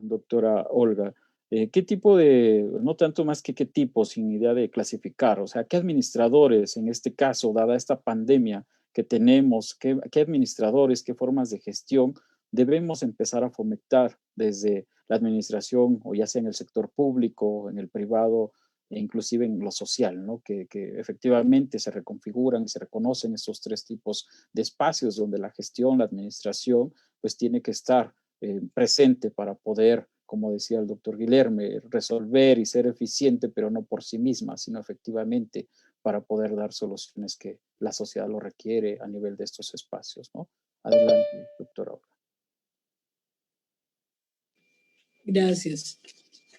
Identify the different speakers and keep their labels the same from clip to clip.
Speaker 1: doctora Olga. ¿Qué tipo de, no tanto más que qué tipo, sin idea de clasificar, o sea, qué administradores en este caso, dada esta pandemia que tenemos, qué administradores, qué formas de gestión debemos empezar a fomentar desde la administración o ya sea en el sector público, en el privado e inclusive en lo social, ¿no? Que efectivamente se reconfiguran y se reconocen estos tres tipos de espacios donde la gestión, la administración, pues tiene que estar presente para poder, como decía el doctor Guilherme, resolver y ser eficiente, pero no por sí misma, sino efectivamente para poder dar soluciones que la sociedad lo requiere a nivel de estos espacios, ¿no? Adelante, doctora.
Speaker 2: Gracias.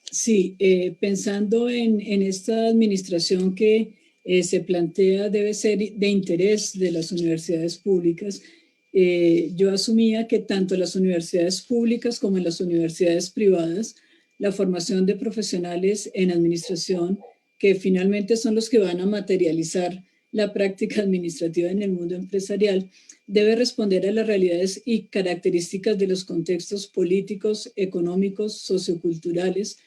Speaker 2: Sí, pensando en esta administración que se plantea debe ser de interés de las universidades públicas, yo asumía que tanto en las universidades públicas como en las universidades privadas, la formación de profesionales en administración, que finalmente son los que van a materializar la práctica administrativa en el mundo empresarial, debe responder a las realidades y características de los contextos políticos, económicos, socioculturales,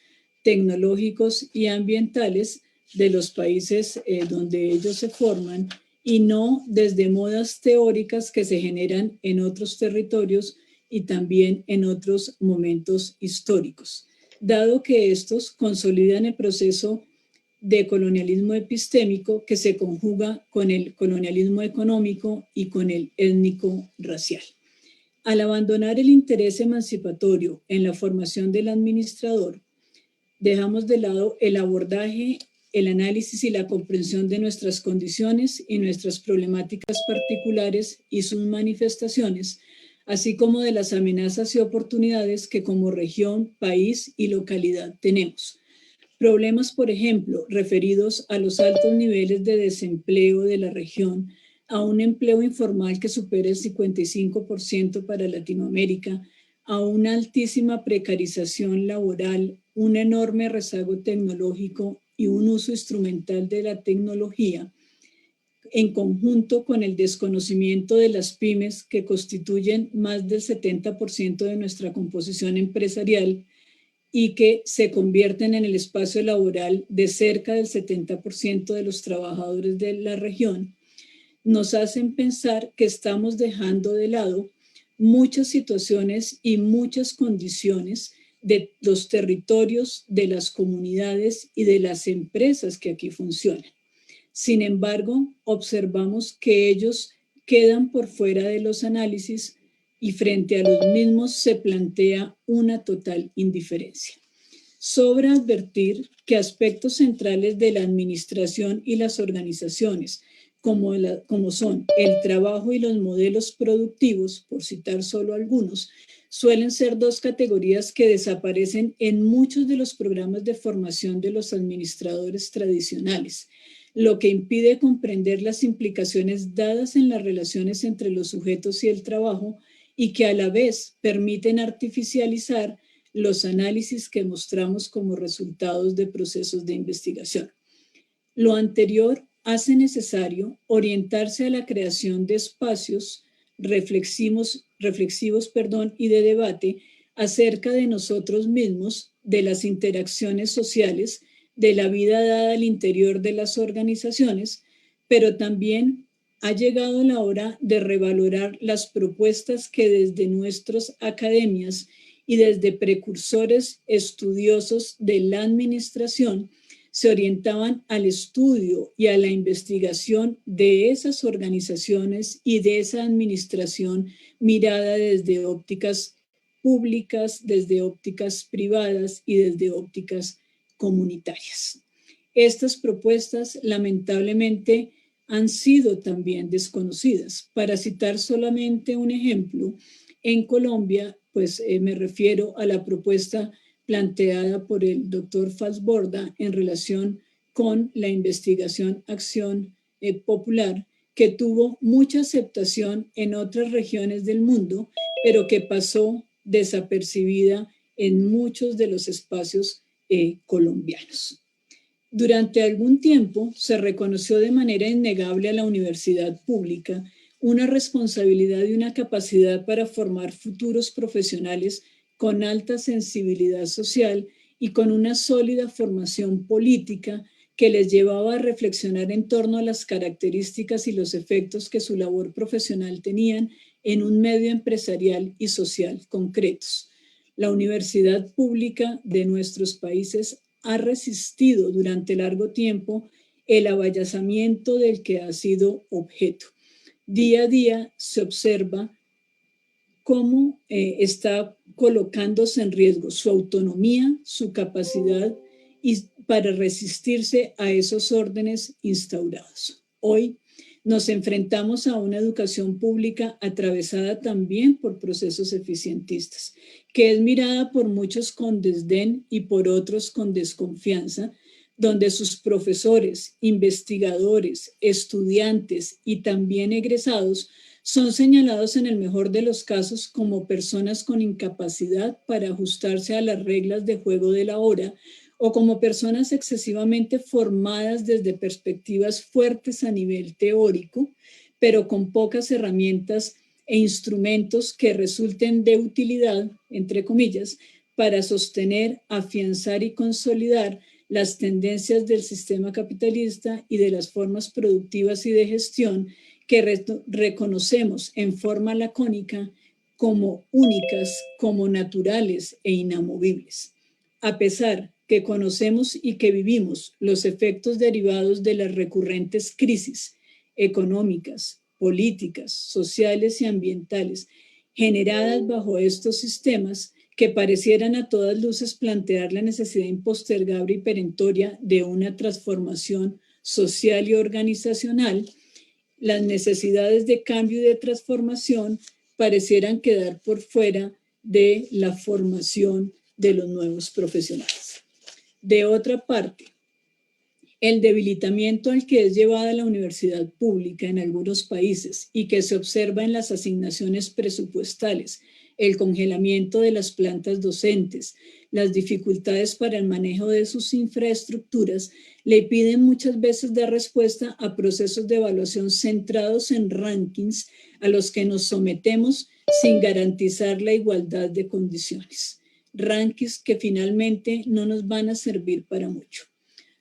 Speaker 2: tecnológicos y ambientales de los países donde ellos se forman y no desde modas teóricas que se generan en otros territorios y también en otros momentos históricos, dado que estos consolidan el proceso de colonialismo epistémico que se conjuga con el colonialismo económico y con el étnico-racial. Al abandonar el interés emancipatorio en la formación del administrador, dejamos de lado el abordaje, el análisis y la comprensión de nuestras condiciones y nuestras problemáticas particulares y sus manifestaciones, así como de las amenazas y oportunidades que como región, país y localidad tenemos. Problemas, por ejemplo, referidos a los altos niveles de desempleo de la región, a un empleo informal que supera el 55% para Latinoamérica, a una altísima precarización laboral, un enorme rezago tecnológico y un uso instrumental de la tecnología, en conjunto con el desconocimiento de las pymes que constituyen más del 70% de nuestra composición empresarial, y que se convierten en el espacio laboral de cerca del 70% de los trabajadores de la región, nos hacen pensar que estamos dejando de lado muchas situaciones y muchas condiciones de los territorios, de las comunidades y de las empresas que aquí funcionan. Sin embargo, observamos que ellos quedan por fuera de los análisis y frente a los mismos se plantea una total indiferencia. Sobra advertir que aspectos centrales de la administración y las organizaciones, como son el trabajo y los modelos productivos, por citar solo algunos, suelen ser dos categorías que desaparecen en muchos de los programas de formación de los administradores tradicionales, lo que impide comprender las implicaciones dadas en las relaciones entre los sujetos y el trabajo y que a la vez permiten artificializar los análisis que mostramos como resultados de procesos de investigación. Lo anterior hace necesario orientarse a la creación de espacios reflexivos y de debate acerca de nosotros mismos, de las interacciones sociales, de la vida dada al interior de las organizaciones, pero también ha llegado la hora de revalorar las propuestas que desde nuestras academias y desde precursores estudiosos de la administración se orientaban al estudio y a la investigación de esas organizaciones y de esa administración mirada desde ópticas públicas, desde ópticas privadas y desde ópticas comunitarias. Estas propuestas lamentablemente han sido también desconocidas. Para citar solamente un ejemplo, en Colombia, pues me refiero a la propuesta planteada por el doctor Falsborda en relación con la investigación acción popular, que tuvo mucha aceptación en otras regiones del mundo, pero que pasó desapercibida en muchos de los espacios colombianos. Durante algún tiempo se reconoció de manera innegable a la universidad pública una responsabilidad y una capacidad para formar futuros profesionales con alta sensibilidad social y con una sólida formación política que les llevaba a reflexionar en torno a las características y los efectos que su labor profesional tenían en un medio empresarial y social concretos. La universidad pública de nuestros países ha resistido durante largo tiempo el avallazamiento del que ha sido objeto. Día a día se observa cómo está colocándose en riesgo su autonomía, su capacidad y para resistirse a esos órdenes instaurados. Hoy nos enfrentamos a una educación pública atravesada también por procesos eficientistas, que es mirada por muchos con desdén y por otros con desconfianza, donde sus profesores, investigadores, estudiantes y también egresados son señalados en el mejor de los casos como personas con incapacidad para ajustarse a las reglas de juego de la hora o como personas excesivamente formadas desde perspectivas fuertes a nivel teórico, pero con pocas herramientas e instrumentos que resulten de utilidad, entre comillas, para sostener, afianzar y consolidar las tendencias del sistema capitalista y de las formas productivas y de gestión que reconocemos en forma lacónica como únicas, como naturales e inamovibles. A pesar que conocemos y que vivimos los efectos derivados de las recurrentes crisis económicas, políticas, sociales y ambientales generadas bajo estos sistemas que parecieran a todas luces plantear la necesidad impostergable y perentoria de una transformación social y organizacional, las necesidades de cambio y de transformación parecieran quedar por fuera de la formación de los nuevos profesionales. De otra parte, el debilitamiento al que es llevada la universidad pública en algunos países y que se observa en las asignaciones presupuestales, el congelamiento de las plantas docentes, las dificultades para el manejo de sus infraestructuras, le piden muchas veces dar respuesta a procesos de evaluación centrados en rankings a los que nos sometemos sin garantizar la igualdad de condiciones. Rankings que finalmente no nos van a servir para mucho.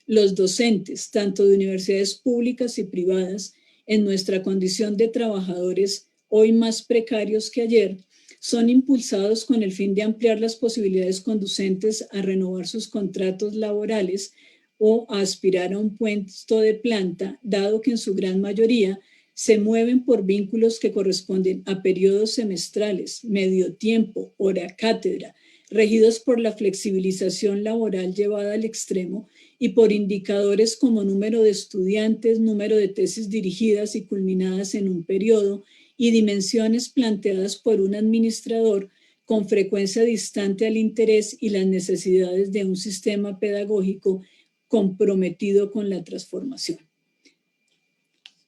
Speaker 2: Los docentes, tanto de universidades públicas y privadas, en nuestra condición de trabajadores hoy más precarios que ayer, son impulsados con el fin de ampliar las posibilidades conducentes a renovar sus contratos laborales o a aspirar a un puesto de planta, dado que en su gran mayoría se mueven por vínculos que corresponden a periodos semestrales, medio tiempo, hora cátedra, regidos por la flexibilización laboral llevada al extremo y por indicadores como número de estudiantes, número de tesis dirigidas y culminadas en un periodo y dimensiones planteadas por un administrador con frecuencia distante al interés y las necesidades de un sistema pedagógico comprometido con la transformación.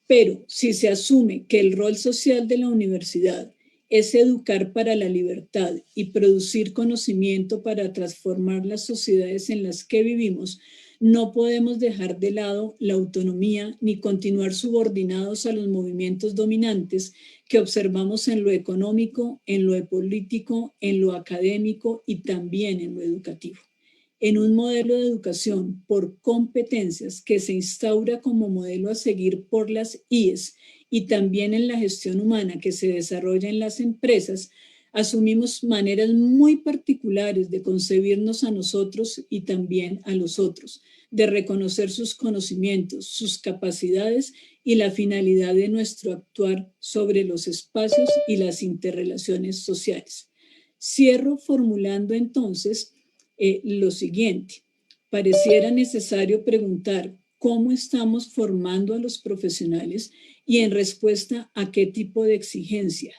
Speaker 2: Pero si se asume que el rol social de la universidad es educar para la libertad y producir conocimiento para transformar las sociedades en las que vivimos, no podemos dejar de lado la autonomía ni continuar subordinados a los movimientos dominantes que observamos en lo económico, en lo político, en lo académico y también en lo educativo. En un modelo de educación por competencias que se instaura como modelo a seguir por las IES y también en la gestión humana que se desarrolla en las empresas, asumimos maneras muy particulares de concebirnos a nosotros y también a los otros, de reconocer sus conocimientos, sus capacidades y la finalidad de nuestro actuar sobre los espacios y las interrelaciones sociales. Cierro formulando entonces lo siguiente. Pareciera necesario preguntar cómo estamos formando a los profesionales y en respuesta a qué tipo de exigencia.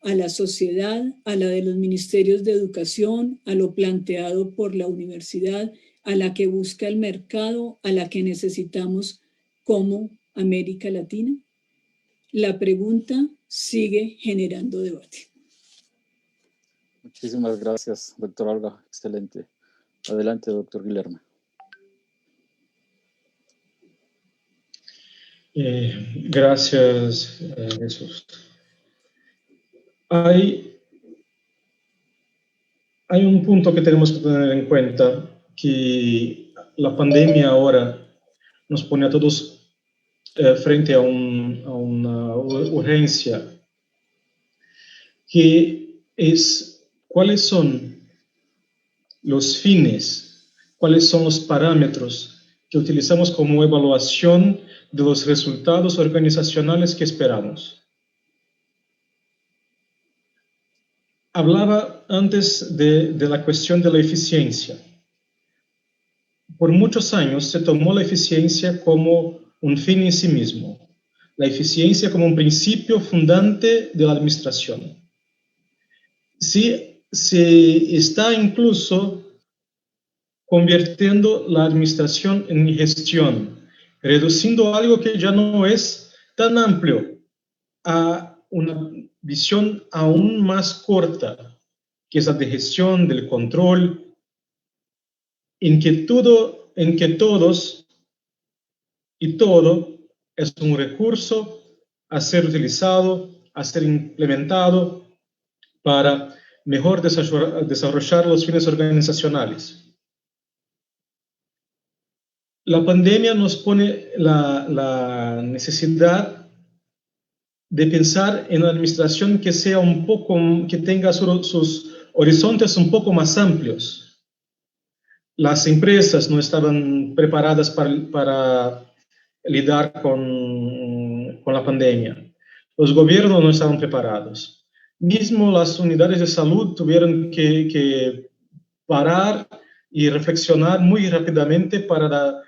Speaker 2: A la sociedad, a la de los ministerios de educación, a lo planteado por la universidad, a la que busca el mercado, a la que necesitamos como América Latina. La pregunta sigue generando debate.
Speaker 1: Muchísimas gracias, doctor Olga. Excelente. Adelante, doctor Guillermo.
Speaker 3: Gracias, Jesús. Hay hay un punto que tenemos que tener en cuenta, que la pandemia ahora nos pone a todos frente a una urgencia, que es cuáles son los fines, cuáles son los parámetros que utilizamos como evaluación de los resultados organizacionales que esperamos. Hablaba antes de la cuestión de la eficiencia. Por muchos años se tomó la eficiencia como un fin en sí mismo, la eficiencia como un principio fundante de la administración. Sí, se está incluso convirtiendo la administración en gestión, reduciendo algo que ya no es tan amplio a una visión aún más corta, que es la de gestión, del control, en que todos y todo es un recurso a ser utilizado, a ser implementado para mejor desarrollar los fines organizacionales. La pandemia nos pone la necesidad de pensar en una administración que sea que tenga sus horizontes un poco más amplios. Las empresas no estaban preparadas para lidiar con la pandemia. Los gobiernos no estaban preparados. Mismo las unidades de salud tuvieron que parar y reflexionar muy rápidamente para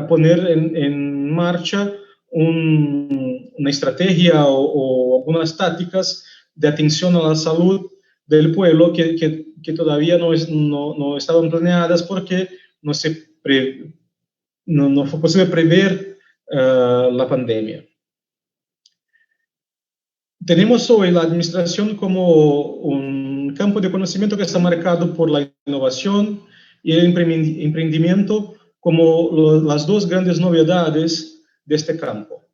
Speaker 3: poner en marcha una estrategia o algunas tácticas de atención a la salud del pueblo que todavía no estaban planeadas porque no fue posible prever la pandemia. Tenemos hoy la administración como un campo de conocimiento que está marcado por la innovación y el emprendimiento como las dos grandes novedades de este campo.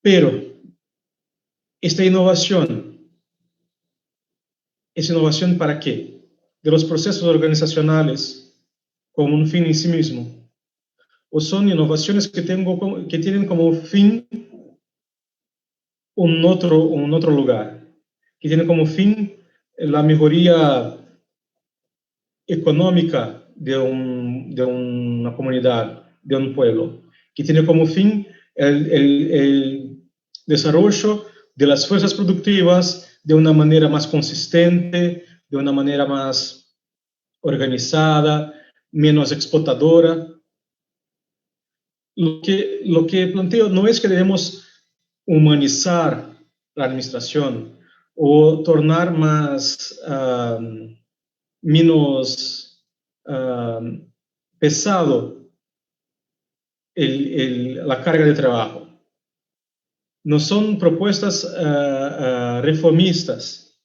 Speaker 3: Pero esta innovación, ¿es innovación para qué? De los procesos organizacionales como un fin en sí mismo. ¿O son innovaciones que tienen como fin un otro lugar? Que tienen como fin la mejoría económica de una comunidad, de un pueblo, que tiene como fin el desarrollo de las fuerzas productivas de una manera más consistente, de una manera más organizada, menos explotadora. Lo que planteo no es que debemos humanizar la administración o tornar menos pesado la carga de trabajo. No son propuestas reformistas,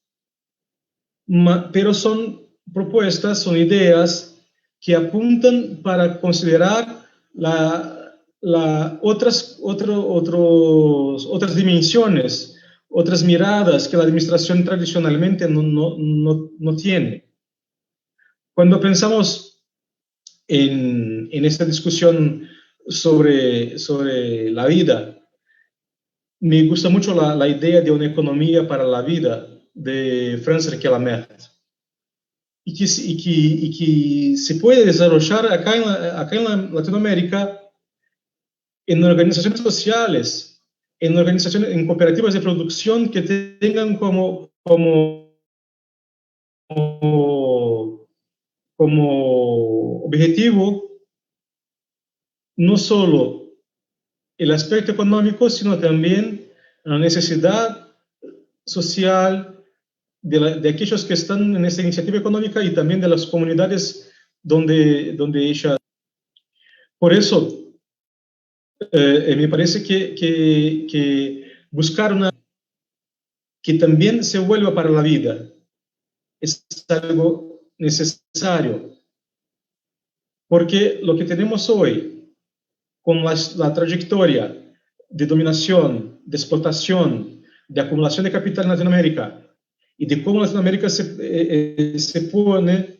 Speaker 3: pero son propuestas, son ideas que apuntan para considerar otras dimensiones, otras miradas que la administración tradicionalmente no tiene. Cuando pensamos en esta discusión sobre la vida, me gusta mucho la idea de una economía para la vida de Franz Riquelme, y que se puede desarrollar acá en Latinoamérica en organizaciones sociales, en cooperativas de producción que tengan como objetivo no solo el aspecto económico, sino también la necesidad social de aquellos que están en esta iniciativa económica y también de las comunidades donde ella. Por eso, me parece que buscar una que también se vuelva para la vida es algo necesario, porque lo que tenemos hoy con la trayectoria de dominación, de explotación, de acumulación de capital en Latinoamérica y de cómo Latinoamérica se pone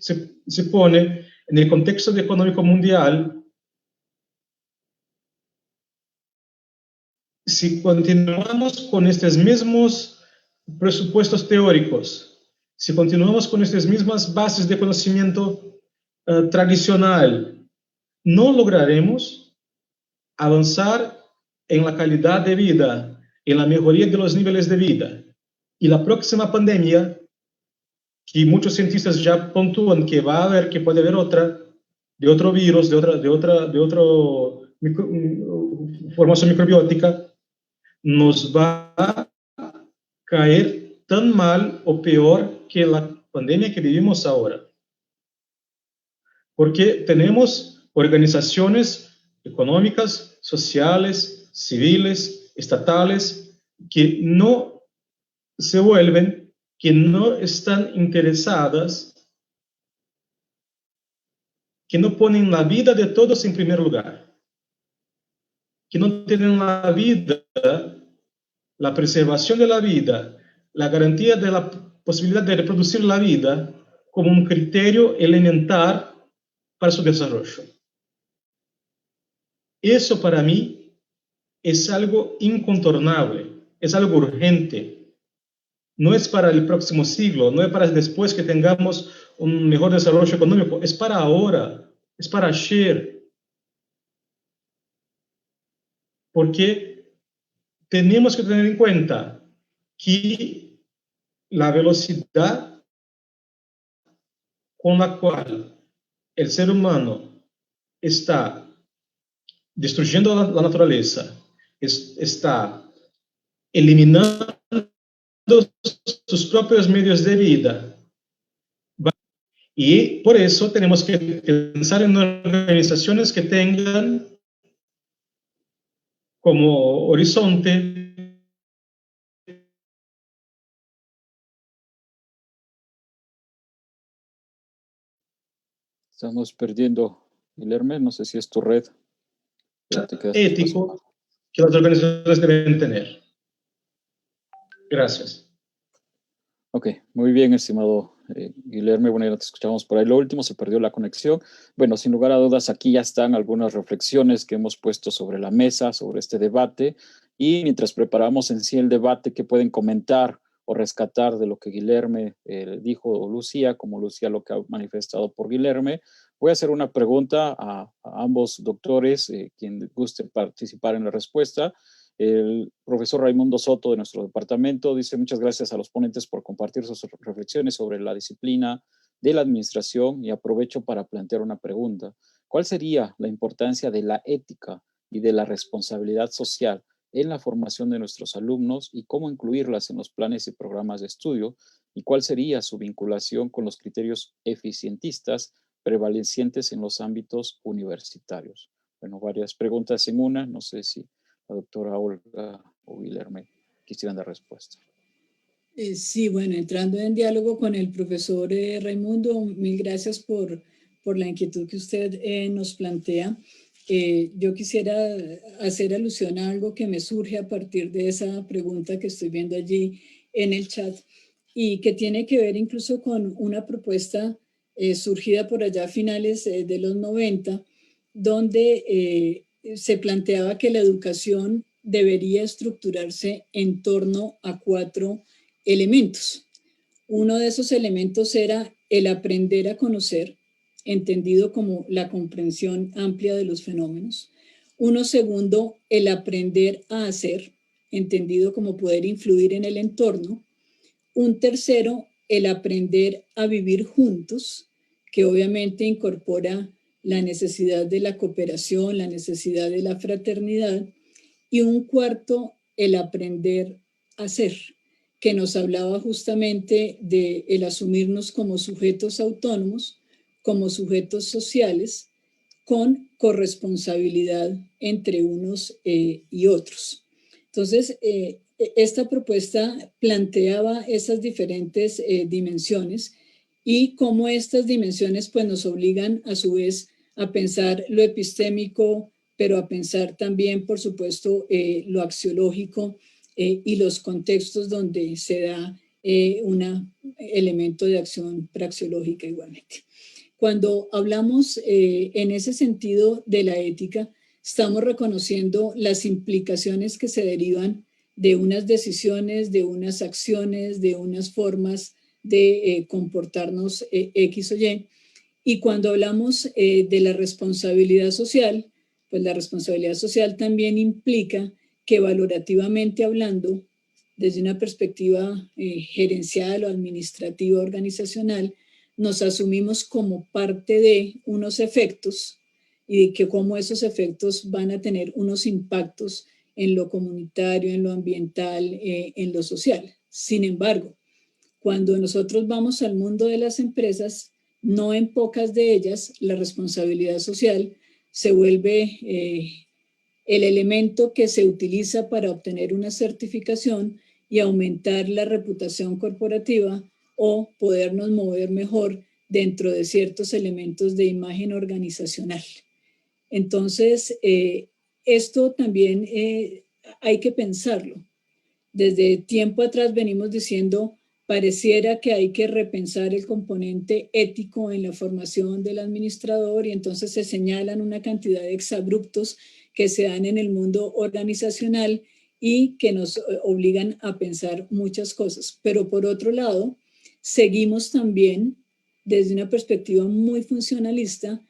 Speaker 3: en el contexto económico mundial. Si continuamos con estos mismos presupuestos teóricos, si continuamos con estas mismas bases de conocimiento tradicional, no lograremos avanzar en la calidad de vida, en la mejoría de los niveles de vida. Y la próxima pandemia, que muchos cientistas ya puntúan que va a haber, que puede haber otra, de otro virus, de otra formación microbiótica, nos va a caer tan mal o peor que la pandemia que vivimos ahora. Porque tenemos organizaciones económicas, sociales, civiles, estatales, que no se vuelven, que no están interesadas, que no ponen la vida de todos en primer lugar, que no tienen la vida, la preservación de la vida, la garantía de la posibilidad de reproducir la vida como un criterio elemental para su desarrollo. Eso para mí es algo incontornable, es algo urgente. No es para el próximo siglo, no es para después que tengamos un mejor desarrollo económico, es para ahora, es para ayer. Porque tenemos que tener en cuenta que la velocidad con la cual el ser humano está destruyendo la naturaleza, está eliminando sus propios medios de vida. Y por eso tenemos que pensar en organizaciones que tengan como horizonte
Speaker 1: Estamos perdiendo, Guilherme, no sé si es tu red.
Speaker 3: ético que las organizaciones deben tener. Gracias.
Speaker 1: Ok, muy bien, estimado Guilherme. Bueno, ya te escuchamos por ahí. Lo último, se perdió la conexión. Bueno, sin lugar a dudas, aquí ya están algunas reflexiones que hemos puesto sobre la mesa, sobre este debate. Y mientras preparamos en sí el debate, ¿qué pueden comentar o rescatar de lo que Guilherme dijo, o Lucía, como Lucía lo que ha manifestado por Guilherme? Voy a hacer una pregunta a ambos doctores, quien guste participar en la respuesta. El profesor Raimundo Soto de nuestro departamento dice: muchas gracias a los ponentes por compartir sus reflexiones sobre la disciplina de la administración, y aprovecho para plantear una pregunta. ¿Cuál sería la importancia de la ética y de la responsabilidad social en la formación de nuestros alumnos y cómo incluirlas en los planes y programas de estudio? ¿Y cuál sería su vinculación con los criterios eficientistas prevalecientes en los ámbitos universitarios? Bueno, varias preguntas en una. No sé si la doctora Olga o Guilherme quisieran dar respuesta.
Speaker 2: Sí, bueno, entrando en diálogo con el profesor Raimundo, mil gracias por la inquietud que usted nos plantea. Yo quisiera hacer alusión a algo que me surge a partir de esa pregunta que estoy viendo allí en el chat y que tiene que ver incluso con una propuesta surgida por allá a finales de los 90, donde se planteaba que la educación debería estructurarse en torno a 4 elementos. Uno de esos elementos era el aprender a conocer, entendido como la comprensión amplia de los fenómenos. Uno segundo, el aprender a hacer, entendido como poder influir en el entorno. Un tercero, el aprender a vivir juntos, que obviamente incorpora la necesidad de la cooperación, la necesidad de la fraternidad. Y un cuarto, el aprender a ser, que nos hablaba justamente de el asumirnos como sujetos autónomos, como sujetos sociales, con corresponsabilidad entre unos y otros. Entonces, esta propuesta planteaba esas diferentes dimensiones y cómo estas dimensiones pues, nos obligan a su vez a pensar lo epistémico, pero a pensar también, por supuesto, lo axiológico y los contextos donde se da un elemento de acción praxeológica igualmente. Cuando hablamos en ese sentido de la ética, estamos reconociendo las implicaciones que se derivan de unas decisiones, de unas acciones, de unas formas de comportarnos X o Y. Y cuando hablamos de la responsabilidad social, pues la responsabilidad social también implica que valorativamente hablando, desde una perspectiva gerencial o administrativa organizacional, nos asumimos como parte de unos efectos y de que cómo esos efectos van a tener unos impactos en lo comunitario, en lo ambiental, en lo social. Sin embargo, cuando nosotros vamos al mundo de las empresas, no en pocas de ellas la responsabilidad social se vuelve el elemento que se utiliza para obtener una certificación y aumentar la reputación corporativa o podernos mover mejor dentro de ciertos elementos de imagen organizacional. Entonces, esto también hay que pensarlo. Desde tiempo atrás venimos diciendo, pareciera que hay que repensar el componente ético en la formación del administrador y entonces se señalan una cantidad de exabruptos que se dan en el mundo organizacional y que nos obligan a pensar muchas cosas. Pero por otro lado, seguimos también desde una perspectiva muy funcionalista,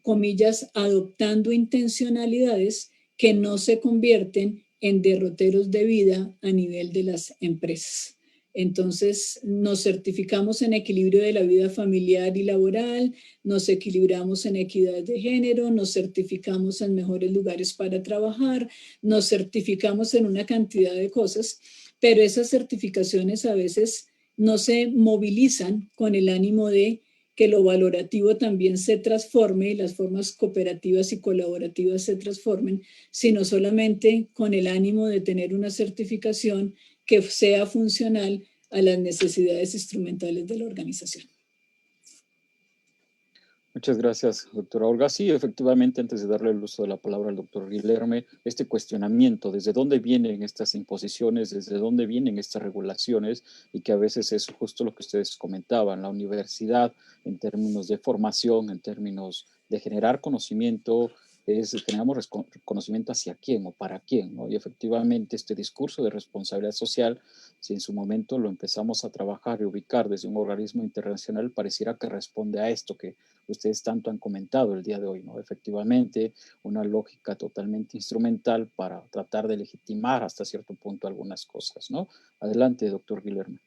Speaker 2: comillas, adoptando intencionalidades que no se convierten en derroteros de vida a nivel de las empresas. Entonces, nos certificamos en equilibrio de la vida familiar y laboral, nos equilibramos en equidad de género, nos certificamos en mejores lugares para trabajar, nos certificamos en una cantidad de cosas, pero esas certificaciones a veces no se movilizan con el ánimo de que lo valorativo también se transforme y las formas cooperativas y colaborativas se transformen, sino solamente con el ánimo de tener una certificación que sea funcional a las necesidades instrumentales de la organización.
Speaker 1: Muchas gracias, doctora Olga. Sí, efectivamente, antes de darle el uso de la palabra al doctor Guilherme, este cuestionamiento, desde dónde vienen estas imposiciones, desde dónde vienen estas regulaciones, y que a veces es justo lo que ustedes comentaban, la universidad en términos de formación, en términos de generar conocimiento, generamos conocimiento hacia quién o para quién, ¿no? Y efectivamente este discurso de responsabilidad social, si en su momento lo empezamos a trabajar y ubicar desde un organismo internacional, pareciera que responde a esto que ustedes tanto han comentado el día de hoy, ¿no? Efectivamente, una lógica totalmente instrumental para tratar de legitimar hasta cierto punto algunas cosas, ¿no? Adelante, doctor Guilherme.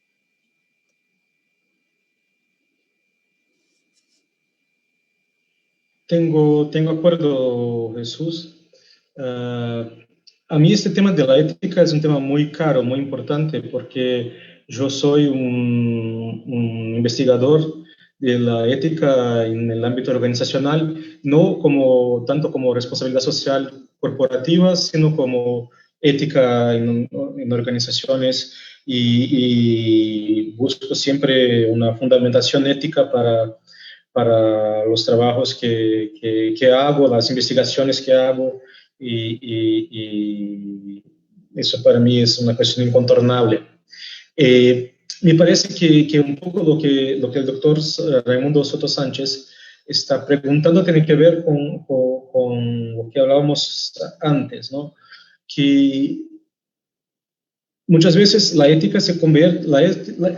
Speaker 3: Tengo acuerdo, Jesús. A mí este tema de la ética es un tema muy caro, muy importante, porque yo soy un investigador de la ética en el ámbito organizacional, no tanto como responsabilidad social corporativa, sino como ética en organizaciones y busco siempre una fundamentación ética para los trabajos que hago, las investigaciones que hago, y eso para mí es una cuestión incontornable. Me parece que un poco lo que el doctor Raimundo Soto Sánchez está preguntando tiene que ver con lo que hablábamos antes, ¿no? Que muchas veces la ética se convierte, la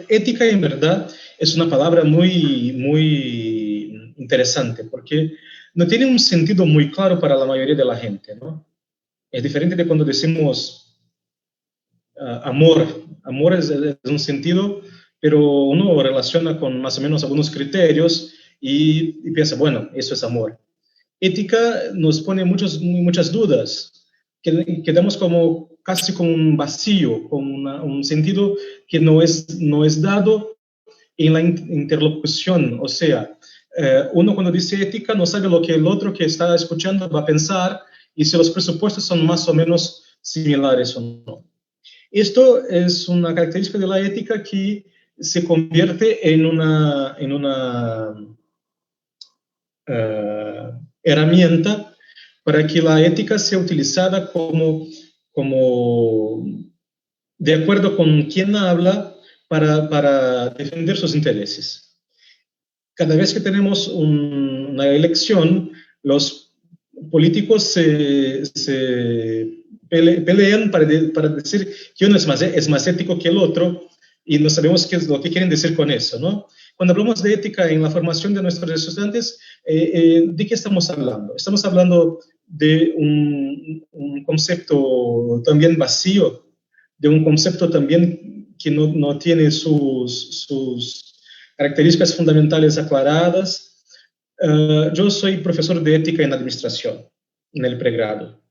Speaker 3: ética en verdad es una palabra muy, muy interesante, porque no tiene un sentido muy claro para la mayoría de la gente, ¿no? Es diferente de cuando decimos amor. Amor es un sentido, pero uno relaciona con más o menos algunos criterios y piensa, bueno, eso es amor. Ética nos pone muchas dudas, quedamos casi con un vacío, con un sentido que no es dado en la interlocución. O sea, uno cuando dice ética no sabe lo que el otro que está escuchando va a pensar y si los presupuestos son más o menos similares o no. Esto es una característica de la ética que se convierte en una herramienta para que la ética sea utilizada como de acuerdo con quién habla, para defender sus intereses. Cada vez que tenemos una elección, los políticos se pelean para decir que uno es más ético que el otro, y no sabemos qué es lo que quieren decir con eso, ¿no? Cuando hablamos de ética en la formación de nuestros estudiantes, ¿de qué estamos hablando? Estamos hablando de un concepto también vacío, de un concepto también que no tiene sus características fundamentales aclaradas. Yo soy profesor de ética en administración, en el pregrado.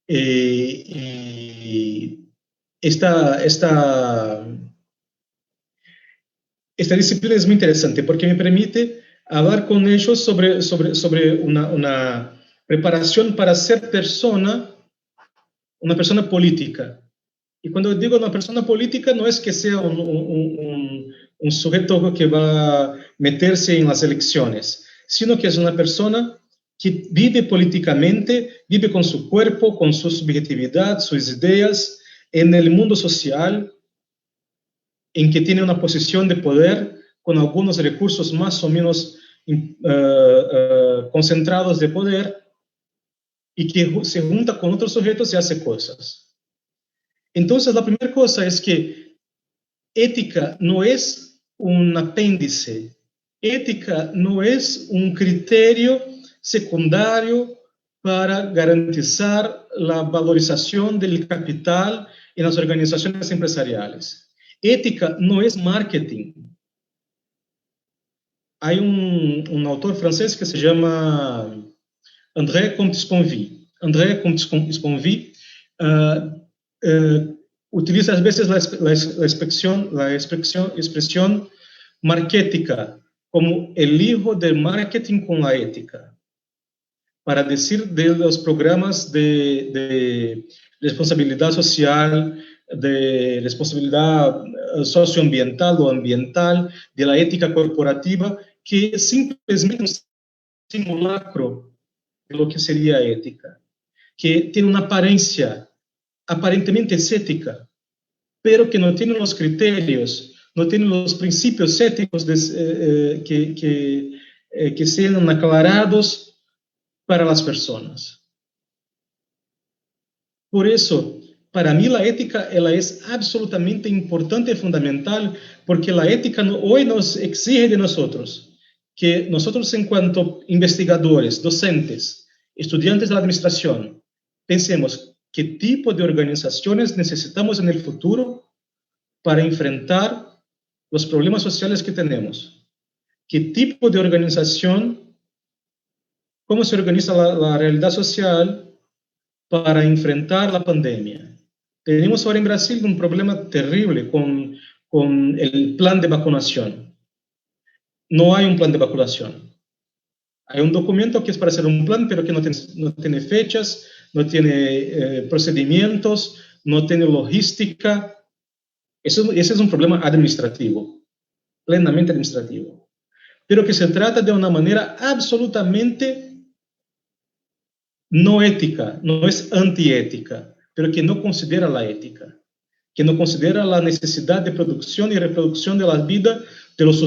Speaker 3: Y esta disciplina es muy interesante porque me permite hablar con ellos sobre una preparación para ser una persona política. Y cuando digo una persona política, no es que sea un sujeto que va a meterse en las elecciones, sino que es una persona que vive políticamente, vive con su cuerpo, con su subjetividad, sus ideas, en el mundo social, en que tiene una posición de poder, con algunos recursos más o menos concentrados de poder, y que se junta con otros sujetos y hace cosas. Entonces, la primera cosa es que ética no es un apéndice, ética no es un criterio secundario para garantizar la valorización del capital en las organizaciones empresariales. Ética no es marketing. Hay un autor francés que se llama André Comte-Sponville. André Comte-Sponville utiliza a veces la expresión markética como el hijo del marketing con la ética, para decir de los programas de responsabilidad social, de responsabilidad socioambiental o ambiental, de la ética corporativa, que es simplemente un simulacro de lo que sería ética, que tiene una apariencia aparentemente es ética, pero que no tiene los criterios, no tiene los principios éticos que sean aclarados para las personas. Por eso, para mí la ética ela es absolutamente importante y fundamental, porque la ética hoy nos exige de nosotros que nosotros en cuanto investigadores, docentes, estudiantes de la administración, pensemos qué tipo de organizaciones necesitamos en el futuro para enfrentar los problemas sociales que tenemos. ¿Qué tipo de organización, cómo se organiza la realidad social para enfrentar la pandemia? Tenemos ahora en Brasil un problema terrible con el plan de vacunación. No hay un plan de vacunación. Hay un documento que es para hacer un plan, pero que no tiene fechas, no tiene procedimientos, no tiene logística. Ese es un problema administrativo, plenamente administrativo. Pero que se trata de una manera absolutamente no ética, no es antiética, pero que no considera la ética, que no considera la necesidad de producción y reproducción de la vida de los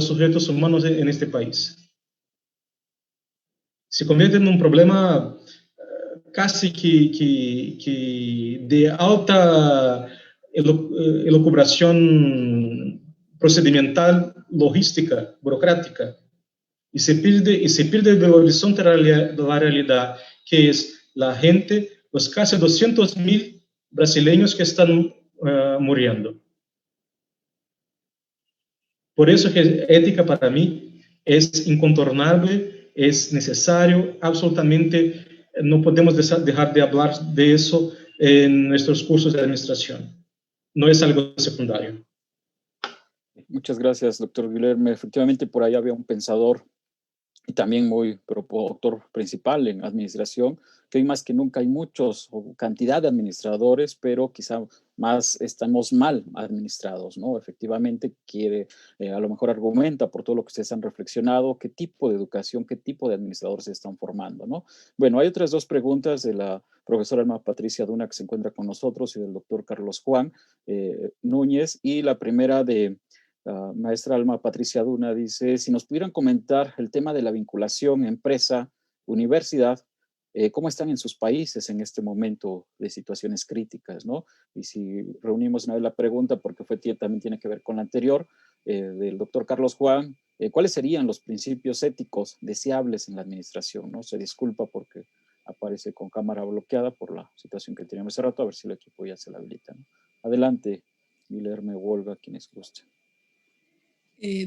Speaker 3: sujetos humanos en este país. Se convierte en un problema casi que de alta elucubración procedimental, logística, burocrática, y se pierde del horizonte de la realidad, que es la gente, los casi 200.000 brasileños que están muriendo. Por eso que ética para mí es incontornable, es necesario, absolutamente no podemos dejar de hablar de eso en nuestros cursos de administración. No es algo secundario.
Speaker 1: Muchas gracias, doctor Guilherme. Efectivamente, por ahí había un pensador y también muy promotor principal en administración, que hoy más que nunca hay muchos o cantidad de administradores, pero quizá más estamos mal administrados, ¿no? Efectivamente quiere, a lo mejor argumenta por todo lo que ustedes han reflexionado, qué tipo de educación, qué tipo de administradores se están formando, ¿no? Bueno, hay otras dos preguntas de la profesora Alma Patricia Duna, que se encuentra con nosotros, y del doctor Carlos Juan Núñez, y la primera de la maestra Alma Patricia Duna dice, si nos pudieran comentar el tema de la vinculación empresa-universidad, cómo están en sus países en este momento de situaciones críticas, ¿no? Y si reunimos una vez la pregunta, porque también tiene que ver con la anterior, del doctor Carlos Juan, ¿cuáles serían los principios éticos deseables en la administración, ¿no? Se disculpa porque aparece con cámara bloqueada por la situación que teníamos hace rato, a ver si el equipo ya se la habilita, ¿no? Adelante, Guilherme Wolga, quienes gusten.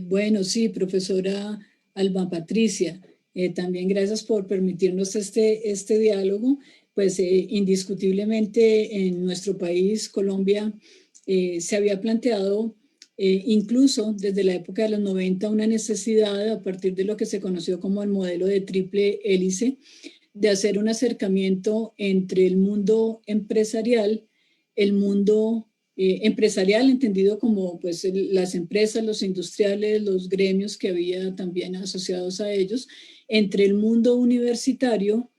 Speaker 2: Bueno, sí, profesora Alba Patricia, también gracias por permitirnos este diálogo. Pues indiscutiblemente en nuestro país, Colombia, se había planteado incluso desde la época de los 90 una necesidad a partir de lo que se conoció como el modelo de triple hélice, de hacer un acercamiento entre el mundo empresarial, el mundo empresarial entendido como pues las empresas, los industriales, los gremios que había también asociados a ellos, entre el mundo universitario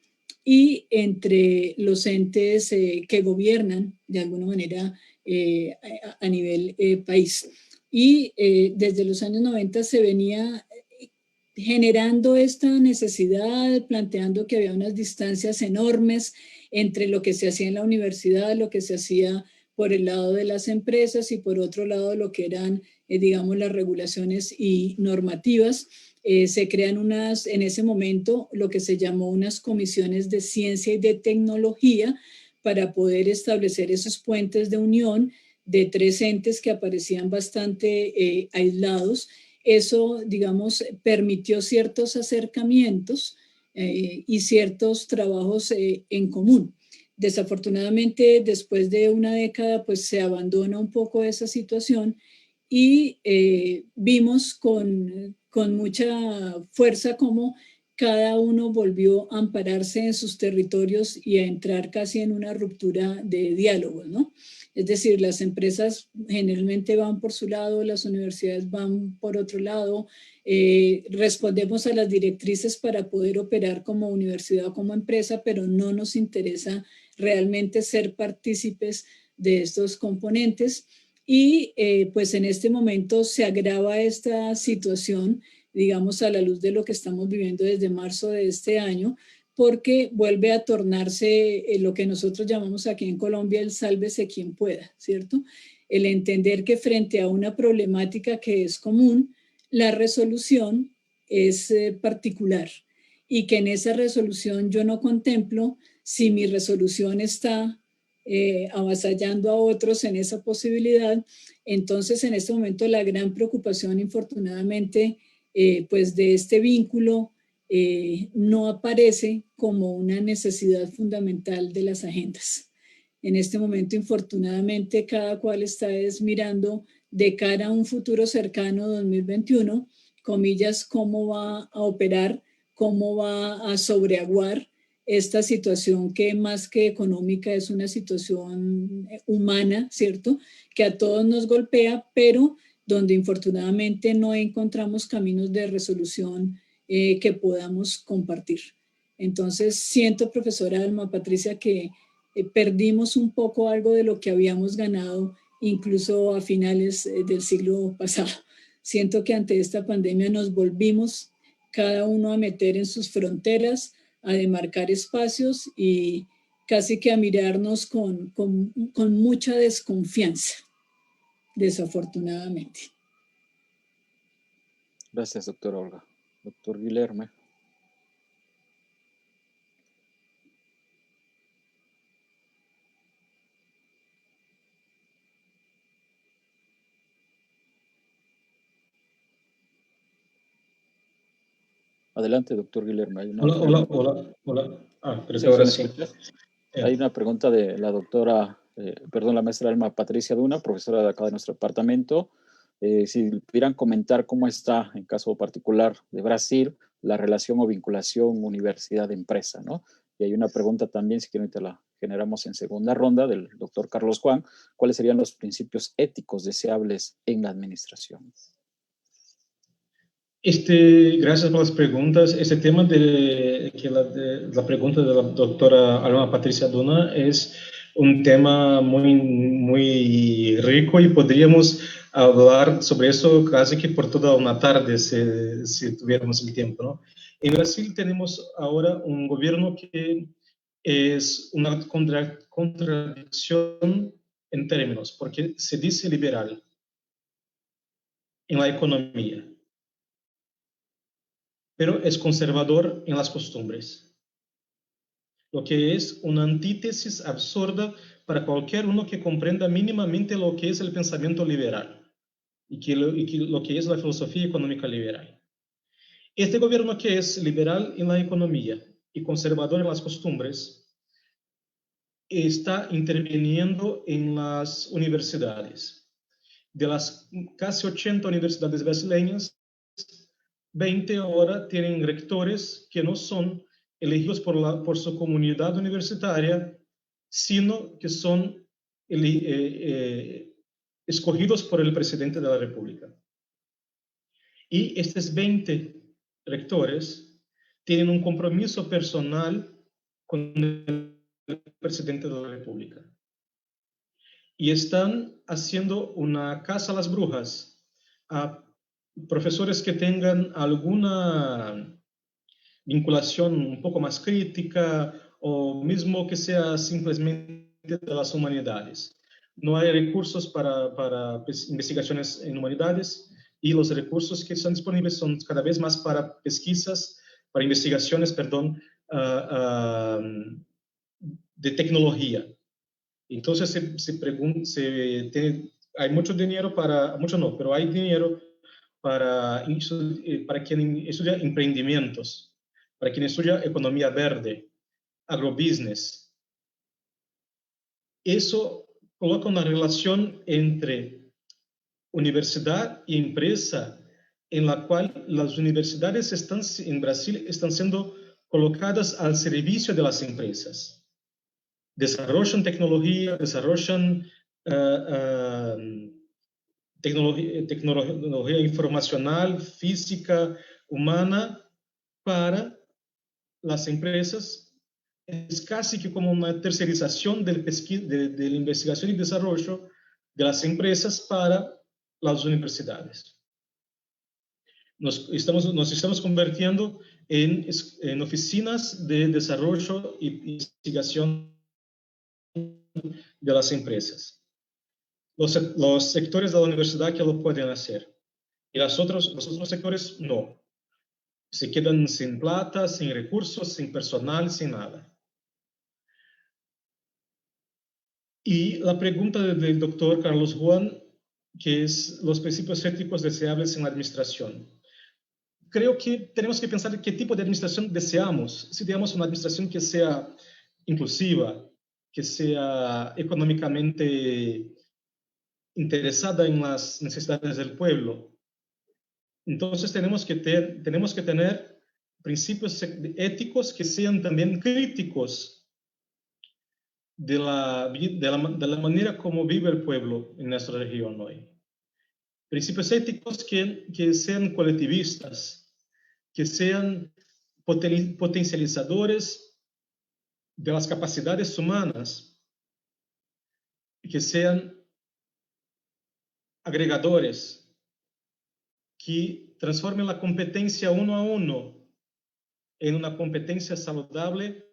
Speaker 2: y entre los entes que gobiernan de alguna manera a nivel país. Y desde los años 90 se venía generando esta necesidad, planteando que había unas distancias enormes entre lo que se hacía en la universidad, lo que se hacía por el lado de las empresas y por otro lado lo que eran, digamos, las regulaciones y normativas. Se crean en ese momento, lo que se llamó unas comisiones de ciencia y de tecnología para poder establecer esos puentes de unión de tres entes que aparecían bastante aislados. Eso, digamos, permitió ciertos acercamientos y ciertos trabajos en común. Desafortunadamente, después de una década, pues se abandona un poco esa situación y vimos con mucha fuerza cómo cada uno volvió a ampararse en sus territorios y a entrar casi en una ruptura de diálogo, ¿no? Es decir, las empresas generalmente van por su lado, las universidades van por otro lado, respondemos a las directrices para poder operar como universidad o como empresa, pero no nos interesa realmente ser partícipes de estos componentes. Y pues en este momento se agrava esta situación, digamos, a la luz de lo que estamos viviendo desde marzo de este año, porque vuelve a tornarse lo que nosotros llamamos aquí en Colombia el sálvese quien pueda, ¿cierto? El entender que frente a una problemática que es común, la resolución es particular y que en esa resolución yo no contemplo si mi resolución está avasallando a otros en esa posibilidad. Entonces, en este momento, la gran preocupación, infortunadamente, pues de este vínculo no aparece como una necesidad fundamental de las agendas. En este momento, infortunadamente, cada cual está mirando de cara a un futuro cercano, 2021, comillas, cómo va a operar, cómo va a sobreaguar esta situación que más que económica es una situación humana, ¿cierto? Que a todos nos golpea, pero donde infortunadamente no encontramos caminos de resolución que podamos compartir. Entonces, siento, profesora Alma Patricia, que perdimos un poco algo de lo que habíamos ganado incluso a finales del siglo pasado. Siento que ante esta pandemia nos volvimos cada uno a meter en sus fronteras, a demarcar espacios y casi que a mirarnos con mucha desconfianza, desafortunadamente.
Speaker 1: Gracias, doctora Olga. Doctor Guilherme. Adelante, doctor Guilherme.
Speaker 3: Hola. Pero
Speaker 1: Sí,
Speaker 3: ahora
Speaker 1: me
Speaker 3: sí.
Speaker 1: escucha. Hay una pregunta de la doctora, la maestra Alma Patricia Duna, profesora de acá de nuestro departamento. Si pudieran comentar cómo está, en caso particular de Brasil, la relación o vinculación universidad-empresa, ¿no? Y hay una pregunta también, si quieren, te la generamos en segunda ronda, del doctor Carlos Juan. ¿Cuáles serían los principios éticos deseables en la administración?
Speaker 3: Gracias por las preguntas. Este tema de la pregunta de la doctora Alma Patricia Duna es un tema muy rico y podríamos hablar sobre eso casi que por toda una tarde si tuviéramos el tiempo, ¿no? En Brasil tenemos ahora un gobierno que es una contradicción en términos, porque se dice liberal en la economía, pero es conservador en las costumbres, lo que es una antítesis absurda para cualquier uno que comprenda mínimamente lo que es el pensamiento liberal y lo que es la filosofía económica liberal. Este gobierno que es liberal en la economía y conservador en las costumbres está interviniendo en las universidades. De las casi 80 universidades brasileñas, 20 ahora tienen rectores que no son elegidos por su comunidad universitaria, sino que son escogidos por el presidente de la República. Y estos 20 rectores tienen un compromiso personal con el presidente de la República. Y están haciendo una caza a las brujas a profesores que tengan alguna vinculación un poco más crítica o mismo que sea simplemente de las humanidades. No hay recursos para investigaciones en humanidades y los recursos que están disponibles son cada vez más para pesquisas, para investigaciones, perdón, de tecnología. Entonces hay mucho dinero mucho no, pero hay dinero para quien estudia emprendimientos, para quien estudia economía verde, agrobusiness. Eso coloca una relación entre universidad y empresa en la cual las universidades en Brasil están siendo colocadas al servicio de las empresas. Desarrollan tecnología, desarrollan tecnología informacional, física, humana para las empresas. Es casi que como una tercerización de la investigación y desarrollo de las empresas para las universidades. Nos estamos convirtiendo en oficinas de desarrollo y investigación de las empresas. Los sectores de la universidad que lo pueden hacer y los otros sectores no. Se quedan sin plata, sin recursos, sin personal, sin nada. Y la pregunta del doctor Carlos Juan, que es los principios éticos deseables en la administración. Creo que tenemos que pensar qué tipo de administración deseamos. Si deseamos una administración que sea inclusiva, que sea económicamente interesada en las necesidades del pueblo, entonces tenemos que tener principios éticos que sean también críticos de la manera como vive el pueblo en nuestra región hoy. Principios éticos que sean colectivistas, que sean potencializadores de las capacidades humanas, que sean agregadores, que transformen la competencia uno a uno en una competencia saludable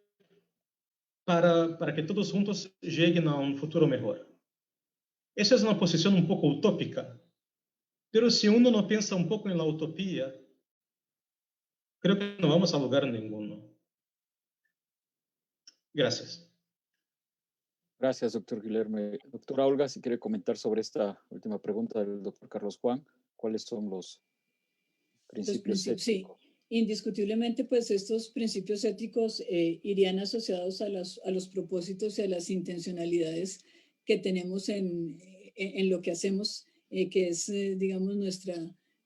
Speaker 3: para que todos juntos lleguen a un futuro mejor. Esa es una posición un poco utópica, pero si uno no piensa un poco en la utopía, creo que no vamos a lugar ninguno. Gracias.
Speaker 1: Gracias, doctor Guillermo. Doctora Olga, si quiere comentar sobre esta última pregunta del doctor Carlos Juan, ¿cuáles son los principios éticos?
Speaker 2: Sí, indiscutiblemente, pues estos principios éticos irían asociados a los propósitos y a las intencionalidades que tenemos en lo que hacemos, que es, digamos,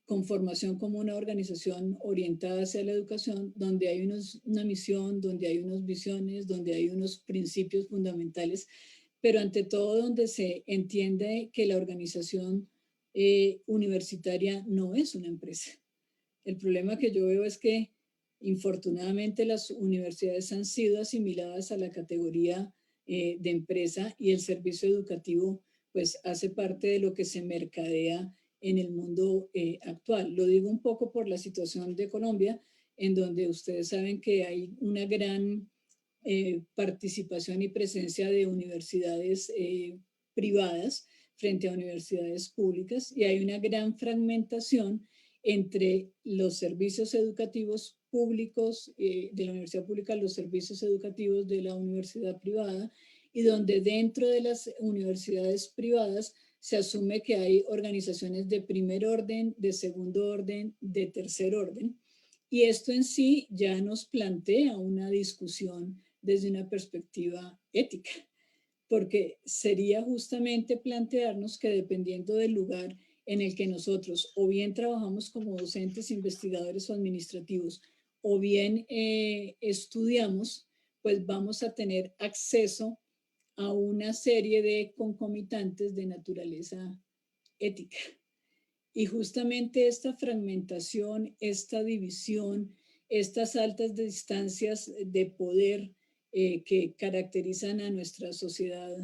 Speaker 2: conformación como una organización orientada hacia la educación, donde hay una misión, donde hay unas visiones, donde hay unos principios fundamentales, pero ante todo donde se entiende que la organización universitaria no es una empresa. El problema que yo veo es que infortunadamente las universidades han sido asimiladas a la categoría de empresa y el servicio educativo pues hace parte de lo que se mercadea en el mundo actual. Lo digo un poco por la situación de Colombia, en donde ustedes saben que hay una gran participación y presencia de universidades privadas frente a universidades públicas y hay una gran fragmentación entre los servicios educativos públicos de la universidad pública, los servicios educativos de la universidad privada, y donde dentro de las universidades privadas se asume que hay organizaciones de primer orden, de segundo orden, de tercer orden. Y esto en sí ya nos plantea una discusión desde una perspectiva ética, porque sería justamente plantearnos que dependiendo del lugar en el que nosotros o bien trabajamos como docentes, investigadores o administrativos, o bien estudiamos, pues vamos a tener acceso a una serie de concomitantes de naturaleza ética. Y justamente esta fragmentación, esta división, estas altas distancias de poder que caracterizan a nuestra sociedad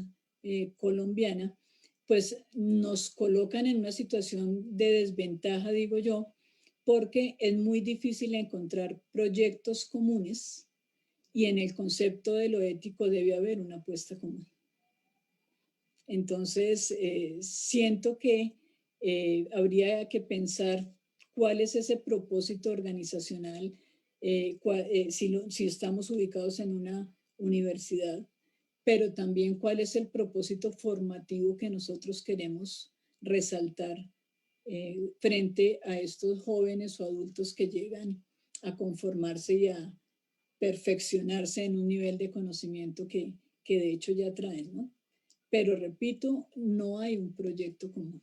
Speaker 2: colombiana, pues nos colocan en una situación de desventaja, digo yo, porque es muy difícil encontrar proyectos comunes y en el concepto de lo ético debe haber una apuesta común. Entonces, siento que habría que pensar cuál es ese propósito organizacional, si estamos ubicados en una universidad, pero también cuál es el propósito formativo que nosotros queremos resaltar frente a estos jóvenes o adultos que llegan a conformarse y a perfeccionarse en un nivel de conocimiento que de hecho ya traen, ¿no? Pero repito, no hay un proyecto común.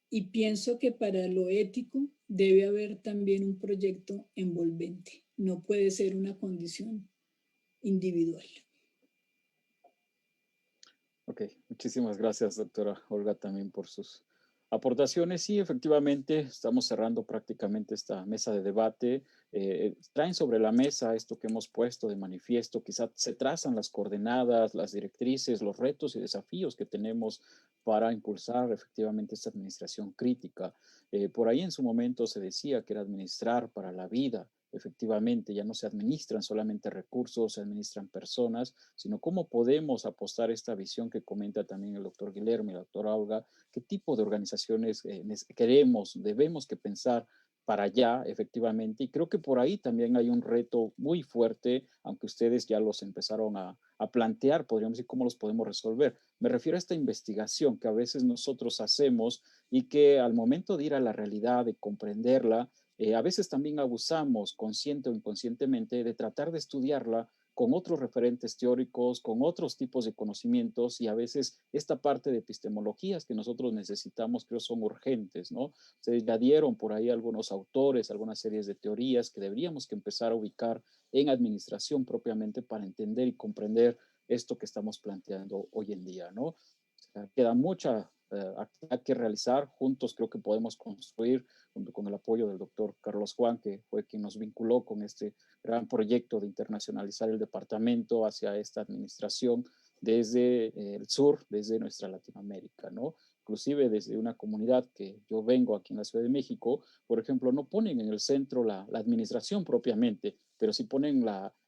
Speaker 2: Y pienso que para lo ético debe haber también un proyecto envolvente. No puede ser una condición individual.
Speaker 1: Ok, muchísimas gracias, doctora Olga, también por sus aportaciones. Sí, efectivamente, estamos cerrando prácticamente esta mesa de debate. Traen sobre la mesa esto que hemos puesto de manifiesto, quizás se trazan las coordenadas, las directrices, los retos y desafíos que tenemos para impulsar efectivamente esta administración crítica. Por ahí en su momento se decía que era administrar para la vida. Efectivamente, ya no se administran solamente recursos, se administran personas, sino cómo podemos apostar esta visión que comenta también el doctor Guillermo y la doctora Olga, qué tipo de organizaciones queremos, debemos que pensar para allá, efectivamente. Y creo que por ahí también hay un reto muy fuerte, aunque ustedes ya los empezaron a plantear, podríamos decir, cómo los podemos resolver. Me refiero a esta investigación que a veces nosotros hacemos y que al momento de ir a la realidad, de comprenderla, a veces también abusamos, consciente o inconscientemente, de tratar de estudiarla con otros referentes teóricos, con otros tipos de conocimientos y a veces esta parte de epistemologías que nosotros necesitamos creo son urgentes, ¿no? Se ya dieron por ahí algunos autores, algunas series de teorías que deberíamos que empezar a ubicar en administración propiamente para entender y comprender esto que estamos planteando hoy en día, ¿no? O sea, queda mucha actividad que realizar, juntos creo que podemos construir, junto con el apoyo del doctor Carlos Juan, que fue quien nos vinculó con este gran proyecto de internacionalizar el departamento hacia esta administración desde el sur, desde nuestra Latinoamérica, ¿no? Inclusive desde una comunidad que yo vengo aquí en la Ciudad de México, por ejemplo, no ponen en el centro la administración propiamente, pero sí ponen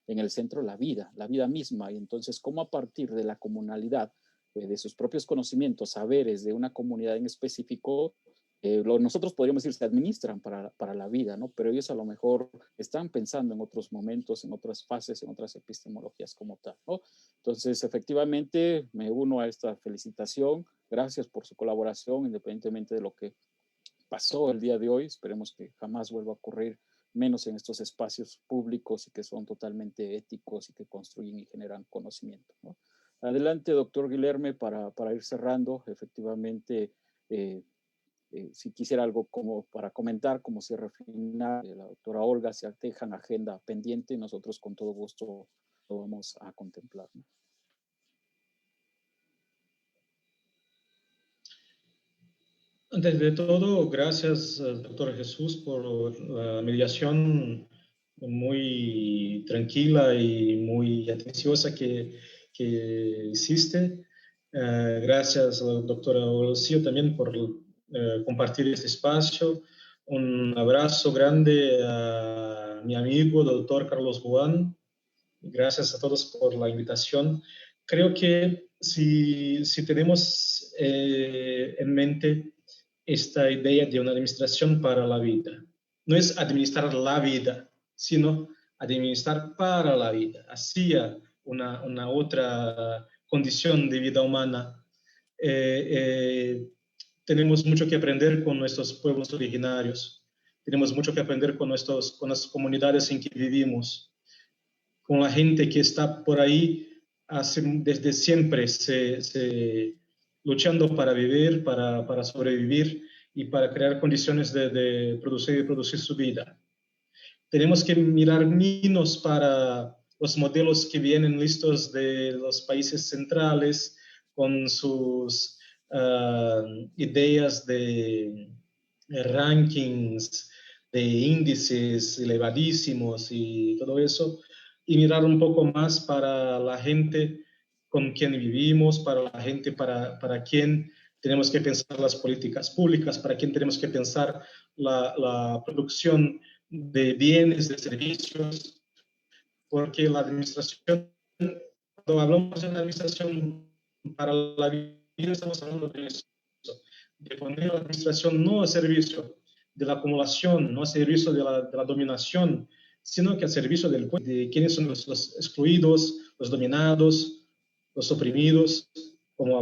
Speaker 1: en el centro la vida misma, y entonces cómo a partir de la comunalidad, de sus propios conocimientos, saberes de una comunidad en específico, nosotros podríamos decir se administran para la vida, ¿no? Pero ellos a lo mejor están pensando en otros momentos, en otras fases, en otras epistemologías como tal, ¿no? Entonces, efectivamente, me uno a esta felicitación. Gracias por su colaboración, independientemente de lo que pasó el día de hoy. Esperemos que jamás vuelva a ocurrir, menos en estos espacios públicos y que son totalmente éticos y que construyen y generan conocimiento, ¿no? Adelante, doctor Guillermo, para ir cerrando. Efectivamente, si quisiera algo como para comentar, como si refinar la doctora Olga, si dejan agenda pendiente, nosotros con todo gusto lo vamos a contemplar, ¿no?
Speaker 3: Antes de todo, gracias, doctor Jesús, por la mediación muy tranquila y muy atenciosa que hiciste. Gracias, doctora Olocío, también por compartir este espacio. Un abrazo grande a mi amigo, doctor Carlos Juan. Gracias a todos por la invitación. Creo que si tenemos en mente esta idea de una administración para la vida, no es administrar la vida, sino administrar para la vida, hacia una otra condición de vida humana. Eh, eh, Tenemos mucho que aprender con nuestros pueblos originarios, tenemos mucho que aprender con las comunidades en que vivimos, con la gente que está por ahí desde siempre luchando para vivir, para sobrevivir y para crear condiciones de producir su vida. Tenemos que mirar menos para los modelos que vienen listos de los países centrales con sus ideas de rankings, de índices elevadísimos y todo eso, y mirar un poco más para la gente con quien vivimos, para la gente para quien tenemos que pensar las políticas públicas, para quien tenemos que pensar la producción de bienes, de servicios, porque la administración, cuando hablamos de una administración para la vida, estamos hablando de eso, de poner la administración no al servicio de la acumulación, no al servicio de la dominación, sino que al servicio de quienes son los excluidos, los dominados, los oprimidos, como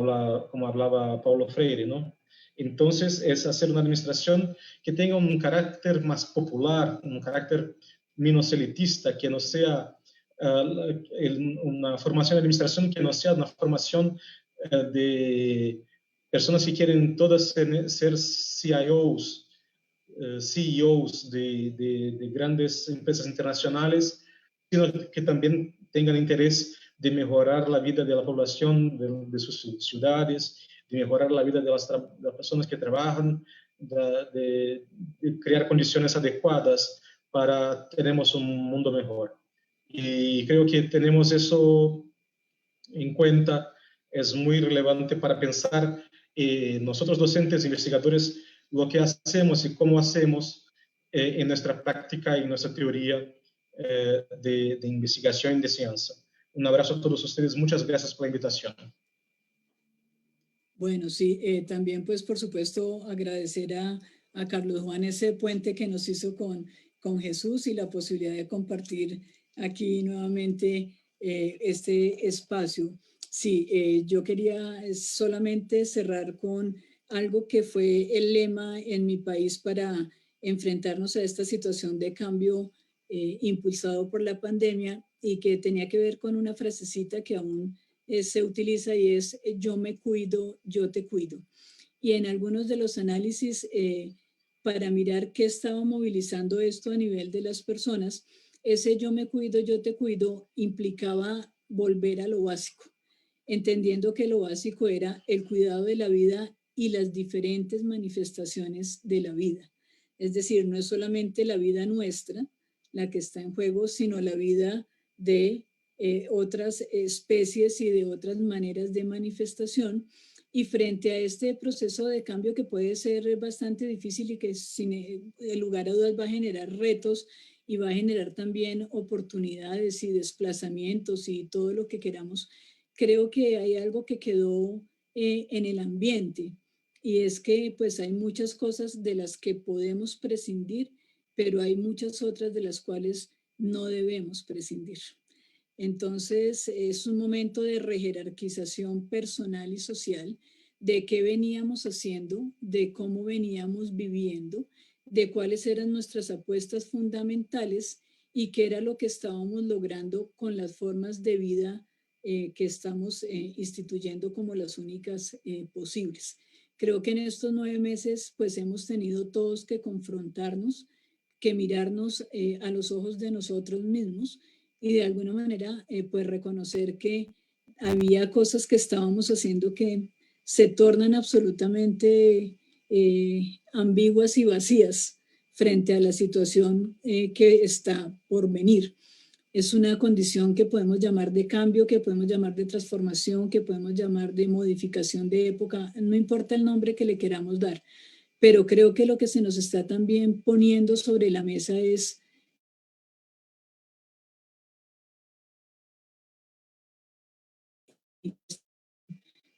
Speaker 3: hablaba Paulo Freire, ¿no? Entonces, es hacer una administración que tenga un carácter más popular, un carácter menos elitista, que no sea una formación de administración que no sea una formación de personas que quieren todas ser CIOs, CEOs de grandes empresas internacionales, sino que también tengan interés de mejorar la vida de la población de sus ciudades, de mejorar la vida de las personas que trabajan, de crear condiciones adecuadas para tenemos un mundo mejor. Y creo que tenemos eso en cuenta, es muy relevante para pensar nosotros docentes, investigadores, lo que hacemos y cómo hacemos en nuestra práctica y en nuestra teoría de investigación y de ciencia. Un abrazo a todos ustedes, muchas gracias por la invitación.
Speaker 2: Bueno, sí, también pues por supuesto agradecer a Carlos Juan ese puente que nos hizo con Jesús y la posibilidad de compartir aquí nuevamente este espacio. Sí, yo quería solamente cerrar con algo que fue el lema en mi país para enfrentarnos a esta situación de cambio impulsado por la pandemia y que tenía que ver con una frasecita que aún se utiliza y es yo me cuido, yo te cuido. Y en algunos de los análisis, para mirar qué estaba movilizando esto a nivel de las personas, ese yo me cuido, yo te cuido implicaba volver a lo básico, entendiendo que lo básico era el cuidado de la vida y las diferentes manifestaciones de la vida. Es decir, no es solamente la vida nuestra la que está en juego, sino la vida de otras especies y de otras maneras de manifestación. Y frente a este proceso de cambio que puede ser bastante difícil y que sin lugar a dudas va a generar retos y va a generar también oportunidades y desplazamientos y todo lo que queramos, creo que hay algo que quedó en el ambiente y es que pues hay muchas cosas de las que podemos prescindir, pero hay muchas otras de las cuales no debemos prescindir. Entonces, es un momento de rejerarquización personal y social de qué veníamos haciendo, de cómo veníamos viviendo, de cuáles eran nuestras apuestas fundamentales y qué era lo que estábamos logrando con las formas de vida que estamos instituyendo como las únicas posibles. Creo que en estos 9 meses pues hemos tenido todos que confrontarnos, que mirarnos a los ojos de nosotros mismos y de alguna manera pues reconocer que había cosas que estábamos haciendo que se tornan absolutamente ambiguas y vacías frente a la situación que está por venir. Es una condición que podemos llamar de cambio, que podemos llamar de transformación, que podemos llamar de modificación de época, no importa el nombre que le queramos dar, pero creo que lo que se nos está también poniendo sobre la mesa es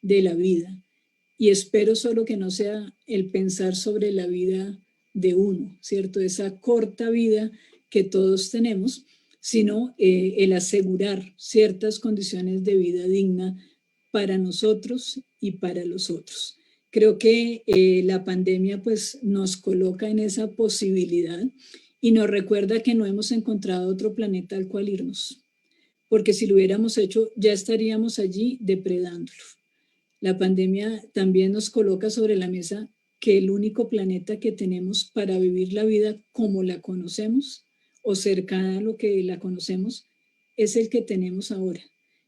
Speaker 2: de la vida. Y espero solo que no sea el pensar sobre la vida de uno, ¿cierto? Esa corta vida que todos tenemos, sino el asegurar ciertas condiciones de vida digna para nosotros y para los otros. Creo que la pandemia pues nos coloca en esa posibilidad y nos recuerda que no hemos encontrado otro planeta al cual irnos, porque si lo hubiéramos hecho ya estaríamos allí depredándolo. La pandemia también nos coloca sobre la mesa que el único planeta que tenemos para vivir la vida como la conocemos o cercana a lo que la conocemos es el que tenemos ahora.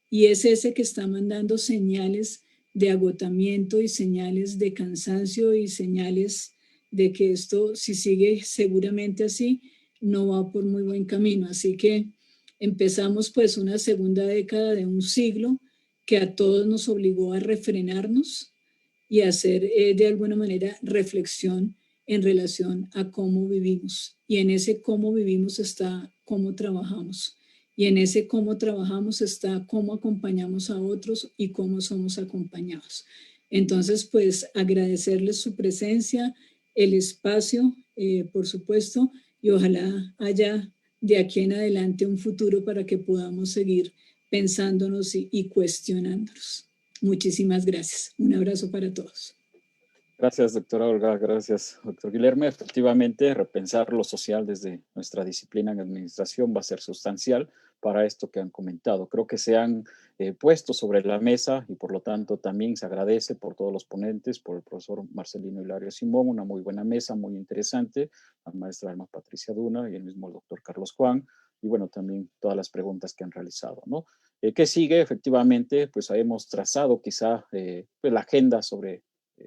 Speaker 2: Y es ese que está mandando señales de agotamiento y señales de cansancio y señales de que esto, si sigue seguramente así, no va por muy buen camino. Así que empezamos pues una segunda década de un siglo que a todos nos obligó a refrenarnos y a hacer de alguna manera reflexión en relación a cómo vivimos. Y en ese cómo vivimos está cómo trabajamos. Y en ese cómo trabajamos está cómo acompañamos a otros y cómo somos acompañados. Entonces, pues agradecerles su presencia, el espacio, por supuesto, y ojalá haya de aquí en adelante un futuro para que podamos seguir pensándonos y cuestionándonos. Muchísimas gracias. Un abrazo para todos.
Speaker 1: Gracias, doctora Olga. Gracias, doctor Guilherme. Efectivamente, repensar lo social desde nuestra disciplina en administración va a ser sustancial para esto que han comentado. Creo que se han puesto sobre la mesa y por lo tanto también se agradece por todos los ponentes, por el profesor Marcelino Hilario Simón, una muy buena mesa, muy interesante, la maestra Alma Patricia Duna y el mismo doctor Carlos Juan, y bueno, también todas las preguntas que han realizado, ¿no? ¿Qué sigue? Efectivamente, pues hemos trazado quizá pues la agenda sobre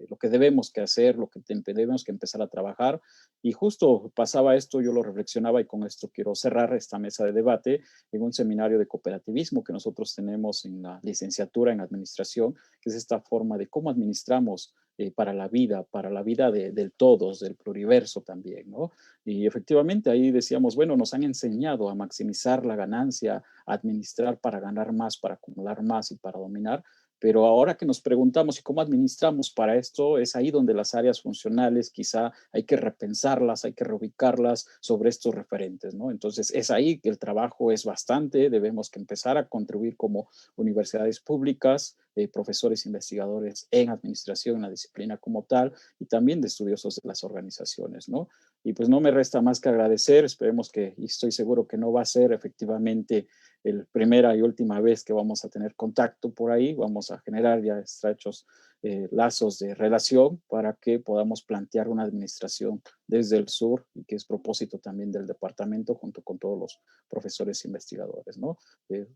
Speaker 1: lo que debemos que hacer, lo que debemos que empezar a trabajar. Y justo pasaba esto, yo lo reflexionaba y con esto quiero cerrar esta mesa de debate en un seminario de cooperativismo que nosotros tenemos en la licenciatura en administración, que es esta forma de cómo administramos para la vida del todos, del pluriverso también, ¿no? Y efectivamente ahí decíamos, bueno, nos han enseñado a maximizar la ganancia, a administrar para ganar más, para acumular más y para dominar, pero ahora que nos preguntamos y cómo administramos para esto, es ahí donde las áreas funcionales quizá hay que repensarlas, hay que reubicarlas sobre estos referentes, ¿no? Entonces es ahí que el trabajo es bastante, debemos que empezar a contribuir como universidades públicas, profesores investigadores en administración, en la disciplina como tal, y también de estudiosos de las organizaciones, ¿no? Y pues no me resta más que agradecer, esperemos que, y estoy seguro que no va a ser efectivamente la primera y última vez que vamos a tener contacto por ahí, vamos a generar ya estrechos lazos de relación para que podamos plantear una administración desde el sur y que es propósito también del departamento junto con todos los profesores investigadores, ¿no?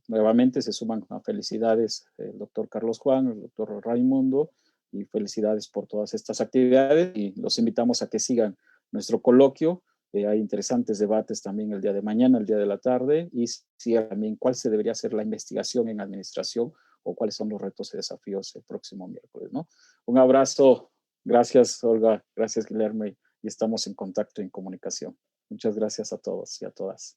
Speaker 1: Nuevamente se suman a felicidades el doctor Carlos Juan, el doctor Raimundo, y felicidades por todas estas actividades y los invitamos a que sigan nuestro coloquio. Hay interesantes debates también el día de mañana, el día de la tarde, y sí, también cuál se debería hacer la investigación en administración o cuáles son los retos y desafíos el próximo miércoles, ¿no? Un abrazo, gracias Olga, gracias Guilherme, y estamos en contacto y en comunicación. Muchas gracias a todos y a todas.